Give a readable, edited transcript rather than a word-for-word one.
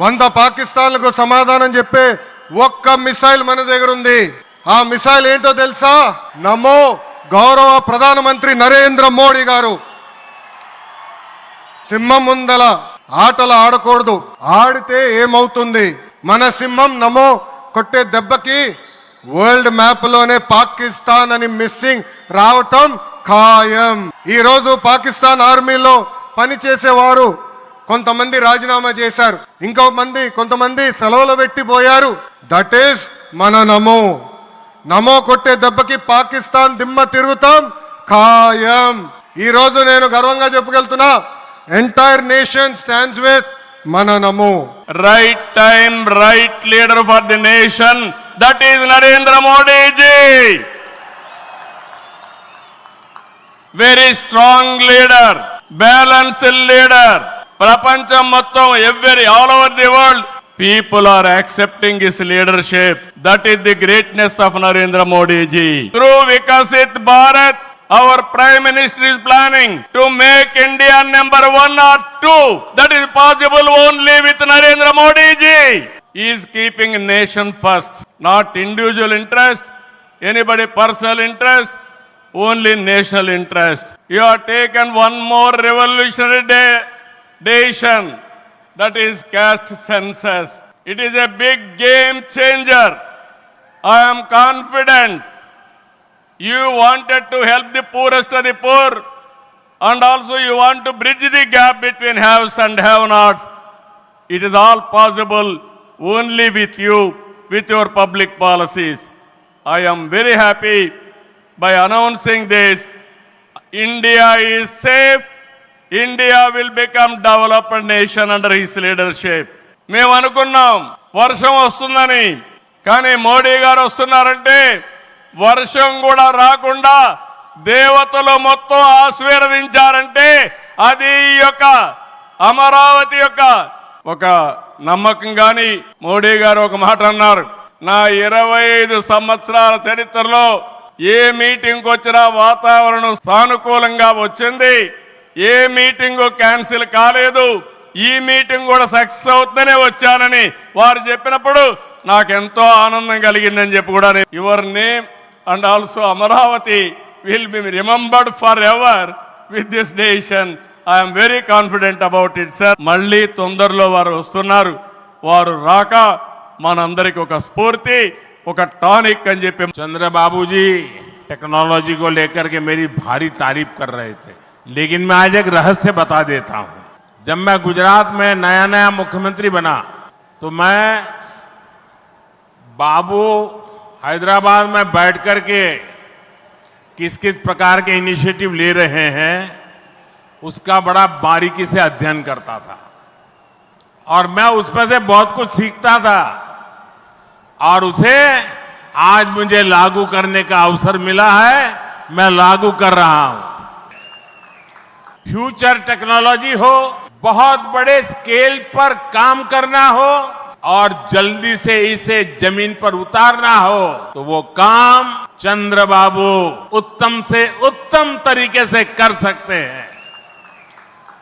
100 పాకిస్తాన్లకు సమాధానం చెప్పే ఒక్క మిసైల్ మన దగ్గర ఉంది. ఆ మిసైల్ ఏంటో తెలుసా? నమో గౌరవ ప్రధానమంత్రి నరేంద్ర మోడీ గారు. సింహం ముందల ఆటలు ఆడకూడదు, ఆడితే ఏమవుతుంది? మన సింహం నమో కొట్టే దెబ్బకి వరల్డ్ మ్యాప్ లోనే పాకిస్తాన్ అని మిస్సింగ్ రావటం ఖాయం. ఈ రోజు పాకిస్తాన్ ఆర్మీలో పనిచేసేవారు కొంతమంది రాజీనామా చేశారు, కొంతమంది సెలవులు పెట్టిపోయారు. దట్ ఈస్ మన నమో. నమో కొట్టే దెబ్బకి పాకిస్తాన్ దిమ్మ తిరుగుతాం ఖాయం. ఈ రోజు నేను గర్వంగా చెప్పగలుగుతున్నా, ఎంటైర్ నేషన్ స్టాండ్స్ విత్ మన నమో. Right time, right leader for the nation. That is Narendra Modi ji. Very strong leader, balanced leader. Prapancham mottam all over the world, people are accepting his leadership. That is the greatness of Narendra Modi ji. Through Vikasit Bharat, our Prime Minister is planning to make India number 1 or 2. That is possible only with Narendra Modi ji. He is keeping nation first, not individual interest, anybody personal interest, only national interest. You have taken one more revolutionary decision, that is caste census. It is a big game changer. I am confident you wanted to help the poorest of the poor, and also you want to bridge the gap between haves and have-nots. It is all possible only with you, with your public policies. I am very happy by announcing this. India is safe. India will become developed nation under his leadership. మేము అనుకున్నాం వర్షం వస్తుందని, కానీ మోడీ గారు వస్తున్నారంటే వర్షం కూడా రాకుండా దేవతలు మొత్తం ఆశీర్వదించారంటే అది ఈ యొక్క అమరావతి యొక్క ఒక నమ్మకం. గాని మోడీ గారు ఒక మాట అన్నారు, నా 25 సంవత్సరాల చరిత్రలో ఏ మీటింగ్ వచ్చినా వాతావరణం సానుకూలంగా వచ్చింది, ఏ మీటింగ్ క్యాన్సిల్ కాలేదు, ఈ మీటింగ్ కూడా సక్సెస్ అవుతుందనే వచ్చానని వారు చెప్పినప్పుడు నాకెంతో ఆనందం కలిగిందని చెప్పి కూడా, your name and also Amaravati will be remembered forever with this nation. I am very confident about it, sir. మళ్ళీ తొందరలో వారు వస్తున్నారు. వారు రాక మనందరికి ఒక స్ఫూర్తి, ఒక టానిక్ అని చెప్పి. चंद्रबाबू जी टेक्नोलॉजी को लेकर के मेरी भारी तारीफ कर रहे थे, लेकिन मैं आज एक रहस्य बता देता हूं. जब मैं गुजरात में नया मुख्यमंत्री बना तो मैं बाबू हैदराबाद में बैठ कर के किस किस प्रकार के इनिशिएटिव ले रहे हैं उसका बड़ा बारीकी से अध्ययन करता था, और मैं उसमें से बहुत कुछ सीखता था, और उसे आज मुझे लागू करने का अवसर मिला है. मैं लागू कर रहा हूं. फ्यूचर टेक्नोलॉजी हो, बहुत बड़े स्केल पर काम करना हो और जल्दी से इसे जमीन पर उतारना हो, तो वो काम चंद्रबाबू उत्तम से उत्तम तरीके से कर सकते हैं.